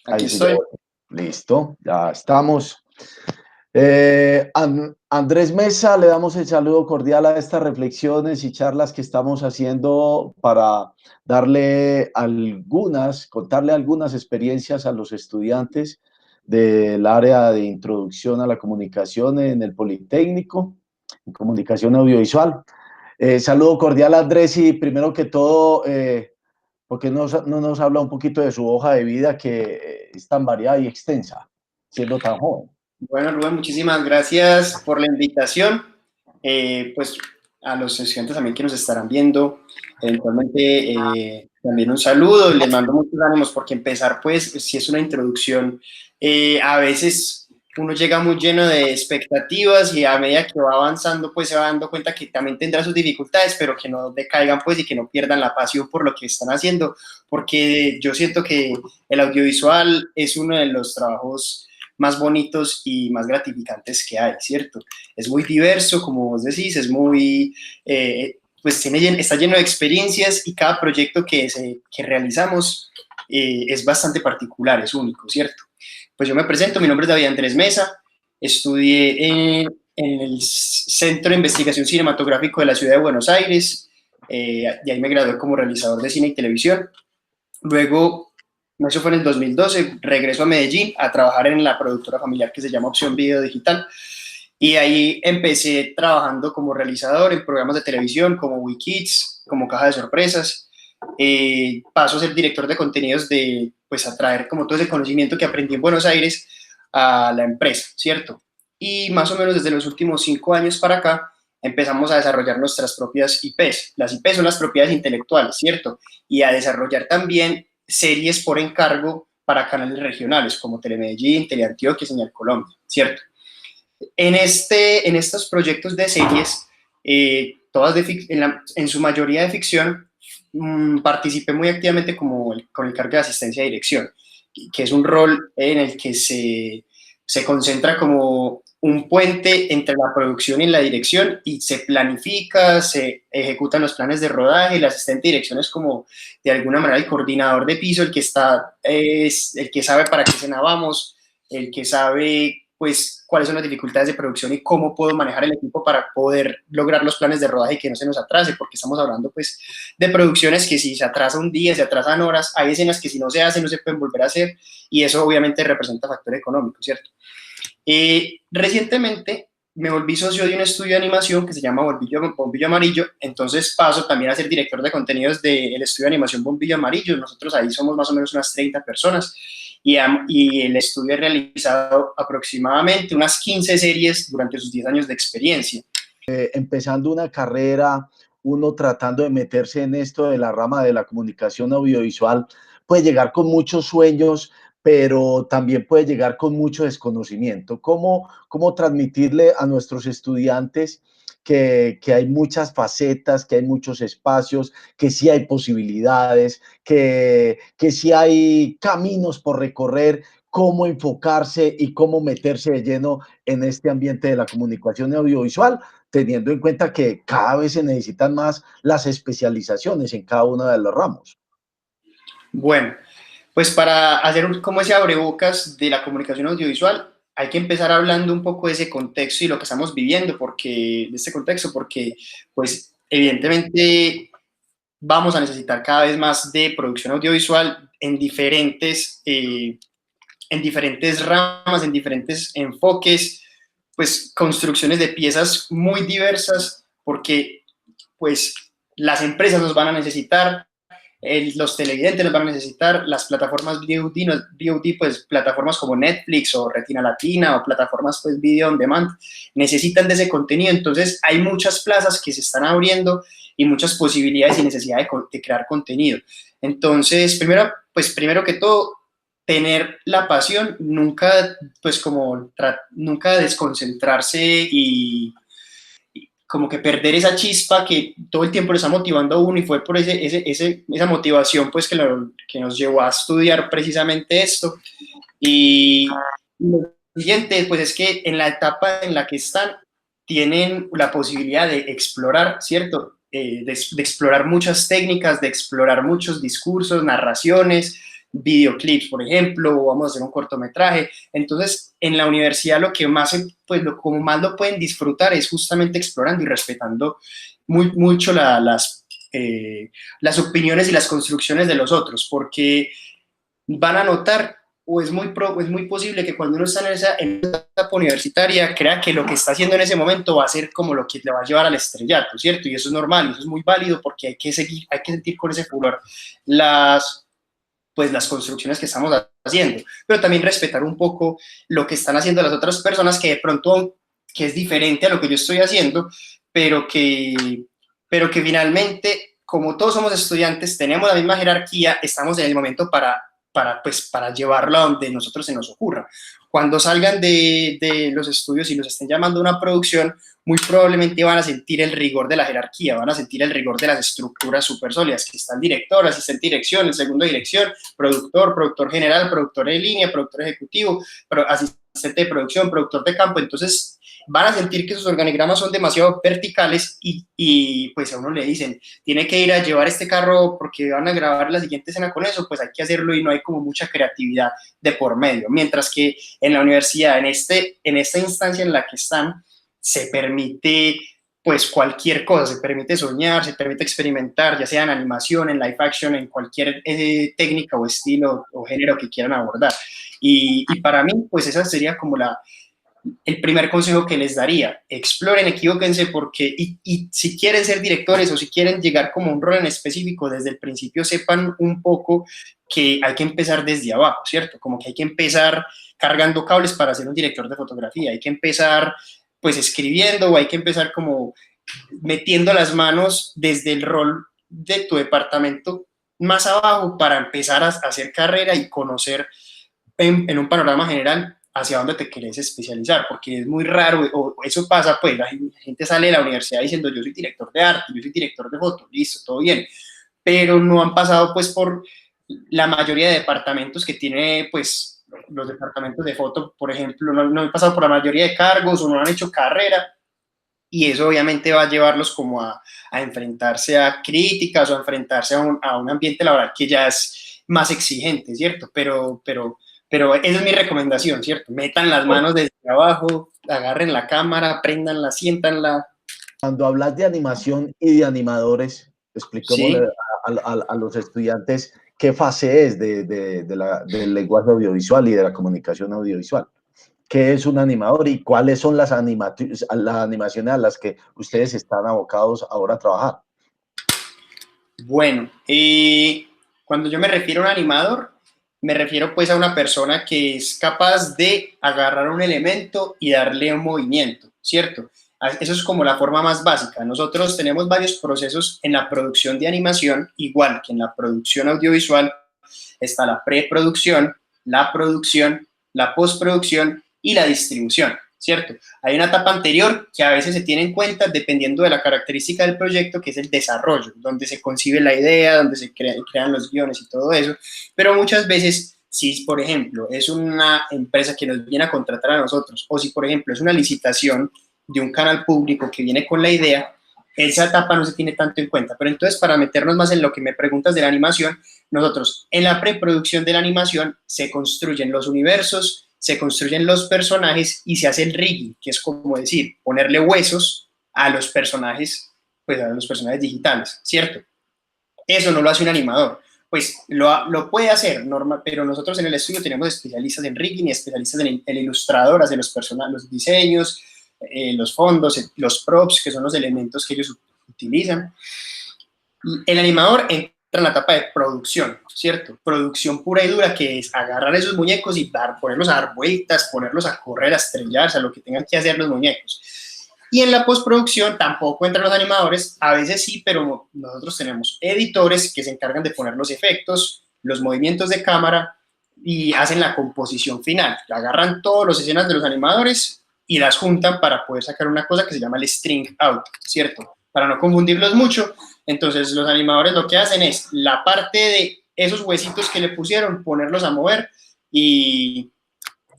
Aquí Ahí sí, estoy. listo, ya estamos. Andrés Mesa, le damos el saludo cordial a estas reflexiones y charlas que estamos haciendo para contarle algunas experiencias a los estudiantes del área de introducción a la comunicación en el Politécnico, en comunicación audiovisual. Saludo cordial a Andrés y primero que todo, porque no nos habla un poquito de su hoja de vida que es tan variada y extensa, siendo tan joven. Bueno, Rubén, muchísimas gracias por la invitación. Pues a los estudiantes también que nos estarán viendo, eventualmente también un saludo y les mando muchos ánimos porque empezar, pues, si es una introducción, a veces uno llega muy lleno de expectativas y a medida que va avanzando, pues se va dando cuenta que también tendrá sus dificultades, pero que no decaigan, pues, y que no pierdan la pasión por lo que están haciendo, porque yo siento que el audiovisual es uno de los trabajos más bonitos y más gratificantes que hay, ¿cierto? Es muy diverso, como vos decís, es muy, pues está lleno de experiencias y cada proyecto que realizamos es bastante particular, es único, ¿cierto? Pues yo me presento, mi nombre es David Andrés Mesa, estudié en el Centro de Investigación Cinematográfico de la Ciudad de Buenos Aires, y ahí me gradué como realizador de cine y televisión. Luego, eso fue en el 2012, regreso a Medellín a trabajar en la productora familiar que se llama Opción Video Digital. Y ahí empecé trabajando como realizador en programas de televisión como WeKids, como Caja de Sorpresas. Paso a ser director de contenidos pues a traer como todo ese conocimiento que aprendí en Buenos Aires a la empresa, ¿cierto? Y más o menos desde los últimos 5 años para acá empezamos a desarrollar nuestras propias IPs. Las IPs son las propiedades intelectuales, ¿cierto? Y a desarrollar también series por encargo para canales regionales como Telemedellín, Teleantioquia, Señal Colombia, ¿cierto? En estos proyectos de series, todas en su mayoría de ficción, participé muy activamente con el cargo de asistencia de dirección, que es un rol en el que se concentra como un puente entre la producción y la dirección y se planifica, se ejecutan los planes de rodaje, el asistente de dirección es como de alguna manera el coordinador de piso, es el que sabe para qué escena vamos, el que sabe pues cuáles son las dificultades de producción y cómo puedo manejar el equipo para poder lograr los planes de rodaje y que no se nos atrase, porque estamos hablando pues de producciones que si se atrasa un día, se atrasan horas, hay escenas que si no se hacen no se pueden volver a hacer y eso obviamente representa factor económico, ¿cierto? Recientemente me volví socio de un estudio de animación que se llama Bombillo Amarillo, entonces paso también a ser director de contenidos del estudio de animación Bombillo Amarillo, nosotros ahí somos más o menos unas 30 personas y el estudio ha realizado aproximadamente unas 15 series durante sus 10 años de experiencia. Empezando una carrera, uno tratando de meterse en esto de la rama de la comunicación audiovisual, puede llegar con muchos sueños, pero también puede llegar con mucho desconocimiento. ¿Cómo transmitirle a nuestros estudiantes que hay muchas facetas, que hay muchos espacios, que sí hay posibilidades, que sí hay caminos por recorrer, cómo enfocarse y cómo meterse de lleno en este ambiente de la comunicación audiovisual, teniendo en cuenta que cada vez se necesitan más las especializaciones en cada uno de los ramos? Bueno, pues para hacer como ese abrebocas de la comunicación audiovisual, hay que empezar hablando un poco de ese contexto y lo que estamos viviendo, de este contexto, porque pues evidentemente vamos a necesitar cada vez más de producción audiovisual en diferentes ramas, en diferentes enfoques, pues construcciones de piezas muy diversas, porque pues las empresas nos van a necesitar, los televidentes nos van a necesitar, las plataformas VOD, pues plataformas como Netflix o Retina Latina o plataformas pues video on demand, necesitan de ese contenido, entonces hay muchas plazas que se están abriendo y muchas posibilidades y necesidad de crear contenido. Entonces, primero que todo, tener la pasión, nunca, pues como, nunca desconcentrarse y como que perder esa chispa que todo el tiempo le está motivando a uno y fue por esa motivación pues que nos llevó a estudiar precisamente esto. Y lo siguiente pues es que en la etapa en la que están tienen la posibilidad de explorar, ¿cierto? De explorar muchas técnicas, de explorar muchos discursos, narraciones, videoclips, por ejemplo, o vamos a hacer un cortometraje. Entonces, en la universidad lo que más, pues, como más lo pueden disfrutar es justamente explorando y respetando mucho las opiniones y las construcciones de los otros, porque van a notar o es muy posible que cuando uno está en esa etapa universitaria crea que lo que está haciendo en ese momento va a ser como lo que le va a llevar al estrellato, ¿cierto? Y eso es normal, eso es muy válido porque hay que seguir, hay que sentir con ese furor las construcciones que estamos haciendo, pero también respetar un poco lo que están haciendo las otras personas que de pronto, que es diferente a lo que yo estoy haciendo, pero que finalmente, como todos somos estudiantes, tenemos la misma jerarquía, estamos en el momento para llevarlo a donde nosotros se nos ocurra. Cuando salgan de los estudios y los estén llamando a una producción, muy probablemente van a sentir el rigor de la jerarquía, van a sentir el rigor de las estructuras súper sólidas, que está el director, asistente de dirección, el segundo de dirección, productor, productor general, productor de línea, productor ejecutivo, asistente de producción, productor de campo. Entonces van a sentir que sus organigramas son demasiado verticales y pues a uno le dicen, tiene que ir a llevar este carro porque van a grabar la siguiente escena con eso, pues hay que hacerlo y no hay como mucha creatividad de por medio. Mientras que en la universidad, en esta instancia en la que están, se permite pues cualquier cosa, se permite soñar, se permite experimentar, ya sea en animación, en live action, en cualquier técnica o estilo o género que quieran abordar. Y para mí, pues esa sería como el primer consejo que les daría. Exploren, equivóquense, porque y si quieren ser directores o si quieren llegar como un rol en específico, desde el principio sepan un poco que hay que empezar desde abajo, ¿cierto? Como que hay que empezar cargando cables para ser un director de fotografía, hay que empezar pues escribiendo o hay que empezar como metiendo las manos desde el rol de tu departamento más abajo para empezar a hacer carrera y conocer en un panorama general hacia dónde te querés especializar, porque es muy raro, o eso pasa, pues la gente sale de la universidad diciendo yo soy director de arte, yo soy director de foto, listo, todo bien, pero no han pasado pues por la mayoría de departamentos que tiene pues los departamentos de foto, por ejemplo, no han pasado por la mayoría de cargos o no han hecho carrera, y eso obviamente va a llevarlos como a enfrentarse a críticas o a enfrentarse a un ambiente laboral que ya es más exigente, ¿cierto? Pero esa es mi recomendación, ¿cierto? Metan las manos desde abajo, agarren la cámara, prendanla, siéntanla. Cuando hablas de animación y de animadores, explicémosle Sí, a los estudiantes qué fase es del lenguaje audiovisual y de la comunicación audiovisual. ¿Qué es un animador y cuáles son las animaciones a las que ustedes están abocados ahora a trabajar? bueno, cuando yo me refiero a un animador, me refiero pues a una persona que es capaz de agarrar un elemento y darle un movimiento, ¿cierto? Eso es como la forma más básica. Nosotros tenemos varios procesos en la producción de animación, igual que en la producción audiovisual. Está la preproducción, la postproducción y la distribución, ¿cierto? Hay una etapa anterior que a veces se tiene en cuenta dependiendo de la característica del proyecto, que es el desarrollo, donde se concibe la idea, donde se crean los guiones y todo eso, pero muchas veces si, por ejemplo, es una empresa que nos viene a contratar a nosotros, o si, por ejemplo, es una licitación de un canal público que viene con la idea, esa etapa no se tiene tanto en cuenta. Pero entonces, para meternos más en lo que me preguntas de la animación, nosotros en la preproducción de la animación se construyen los universos, se construyen los personajes y se hace el rigging, que es como decir, ponerle huesos a los personajes, pues a los personajes digitales, ¿cierto? Eso no lo hace un animador. Pues lo puede hacer, normal, pero nosotros en el estudio tenemos especialistas en rigging y especialistas en el ilustrador, hace los personajes, los diseños, los fondos, los props, que son los elementos que ellos utilizan. El animador entra en la etapa de producción, ¿cierto? Producción pura y dura, que es agarrar esos muñecos y ponerlos a dar vueltas, ponerlos a correr, a estrellarse, a lo que tengan que hacer los muñecos. Y en la postproducción tampoco entran los animadores, a veces sí, pero nosotros tenemos editores que se encargan de poner los efectos, los movimientos de cámara y hacen la composición final. Agarran todas las escenas de los animadores y las juntan para poder sacar una cosa que se llama el string out, ¿cierto? Para no confundirlos mucho, entonces los animadores lo que hacen es la parte de esos huesitos que le pusieron, ponerlos a mover y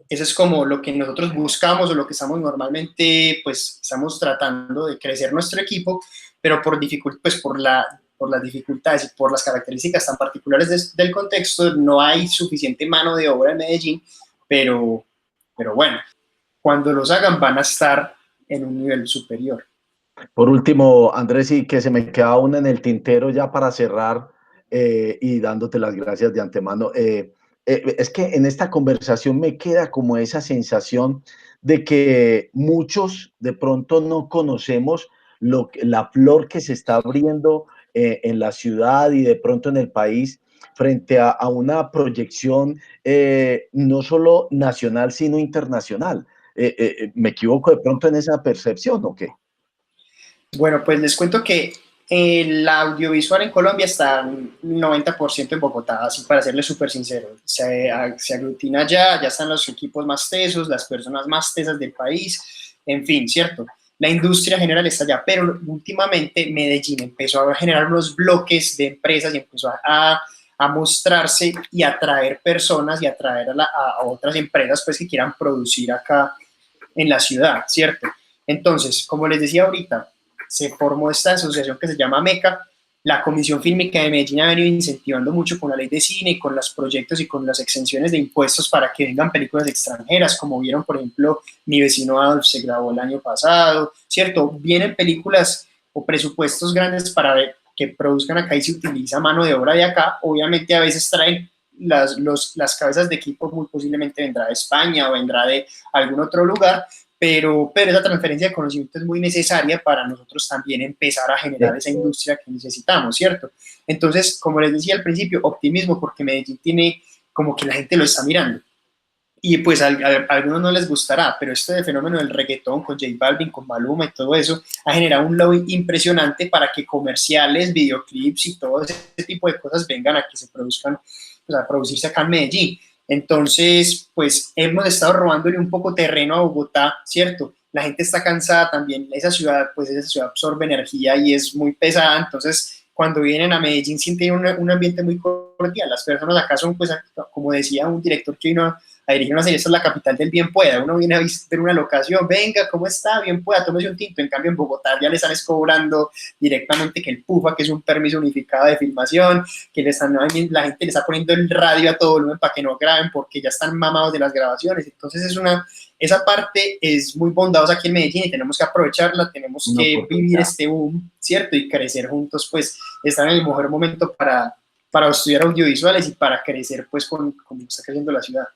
eso es como lo que nosotros buscamos o lo que estamos normalmente, pues estamos tratando de crecer nuestro equipo, pero por dificultad, pues por por las dificultades y por las características tan particulares del contexto, no hay suficiente mano de obra en Medellín, pero bueno, cuando los hagan van a estar en un nivel superior. Por último, Andrés, y que se me queda una en el tintero ya para cerrar y dándote las gracias de antemano. Es que en esta conversación me queda como esa sensación de que muchos de pronto no conocemos la flor que se está abriendo en la ciudad y de pronto en el país frente a una proyección no solo nacional, sino internacional. ¿Me equivoco de pronto en esa percepción o qué? Bueno, pues les cuento que el audiovisual en Colombia está 90% en Bogotá, así para serles súper sincero. Se aglutina ya están los equipos más tesos, las personas más tesas del país, en fin, ¿cierto? La industria general está allá, pero últimamente Medellín empezó a generar unos bloques de empresas y empezó a mostrarse y atraer personas y atraer a otras empresas pues, que quieran producir acá en la ciudad, ¿cierto? Entonces, como les decía ahorita, se formó esta asociación que se llama MECA. La Comisión Fílmica de Medellín ha venido incentivando mucho con la ley de cine, con los proyectos y con las exenciones de impuestos para que vengan películas extranjeras, como vieron, por ejemplo, Mi vecino Adolf se grabó el año pasado, ¿cierto? Vienen películas o presupuestos grandes para ver que produzcan acá y se utiliza mano de obra de acá. Obviamente a veces traen las cabezas de equipo, muy posiblemente vendrá de España o vendrá de algún otro lugar, pero esa transferencia de conocimiento es muy necesaria para nosotros también empezar a generar esa industria que necesitamos, ¿cierto? Entonces, como les decía al principio, optimismo porque Medellín tiene como que la gente lo está mirando. Y pues a algunos no les gustará, pero este fenómeno del reggaetón con J Balvin, con Maluma y todo eso, ha generado un lobby impresionante para que comerciales, videoclips y todo ese tipo de cosas vengan a que se produzcan, pues a producirse acá en Medellín. Entonces, pues hemos estado robándole un poco terreno a Bogotá, ¿cierto? La gente está cansada también, esa ciudad, pues esa ciudad absorbe energía y es muy pesada, entonces cuando vienen a Medellín sienten un ambiente muy cordial, las personas acá son, pues, como decía un director que vino a dirigir una serie, esta es la capital del bien pueda, uno viene a visitar una locación, venga, ¿cómo está? Bien pueda, tómese un tinto, en cambio en Bogotá ya le están cobrando directamente que el PUFA, que es un permiso unificado de filmación, que la gente le está poniendo el radio a todo volumen para que no graben porque ya están mamados de las grabaciones, entonces esa parte es muy bondadosa aquí en Medellín y tenemos que aprovecharla, tenemos que vivir este boom, ¿cierto? Y crecer juntos, pues, estar en el mejor momento para estudiar audiovisuales y para crecer, pues, como está creciendo la ciudad.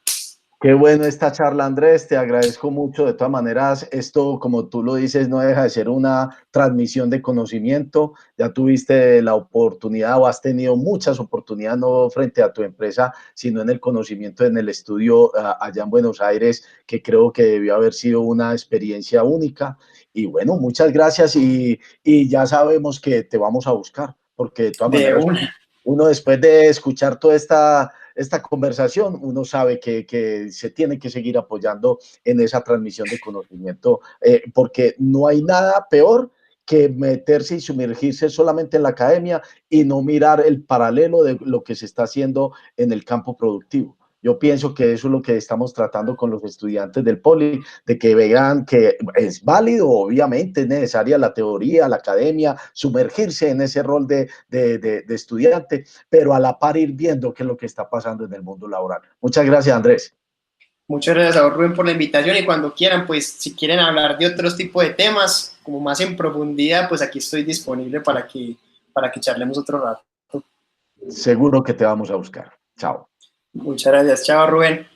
Qué bueno esta charla, Andrés, te agradezco mucho. De todas maneras, esto, como tú lo dices, no deja de ser una transmisión de conocimiento. Ya tuviste la oportunidad o has tenido muchas oportunidades, no frente a tu empresa, sino en el conocimiento, en el estudio allá en Buenos Aires, que creo que debió haber sido una experiencia única. Y bueno, muchas gracias y ya sabemos que te vamos a buscar, porque de todas maneras, uno después de escuchar toda esta conversación, uno sabe que se tiene que seguir apoyando en esa transmisión de conocimiento, porque no hay nada peor que meterse y sumergirse solamente en la academia y no mirar el paralelo de lo que se está haciendo en el campo productivo. Yo pienso que eso es lo que estamos tratando con los estudiantes del Poli, de que vean que es válido, obviamente es necesaria la teoría, la academia, sumergirse en ese rol de estudiante, pero a la par ir viendo qué es lo que está pasando en el mundo laboral. Muchas gracias, Andrés. Muchas gracias a Rubén por la invitación y cuando quieran, pues si quieren hablar de otros tipos de temas, como más en profundidad, pues aquí estoy disponible para que charlemos otro rato. Seguro que te vamos a buscar. Chao. Muchas gracias. Chao, Rubén.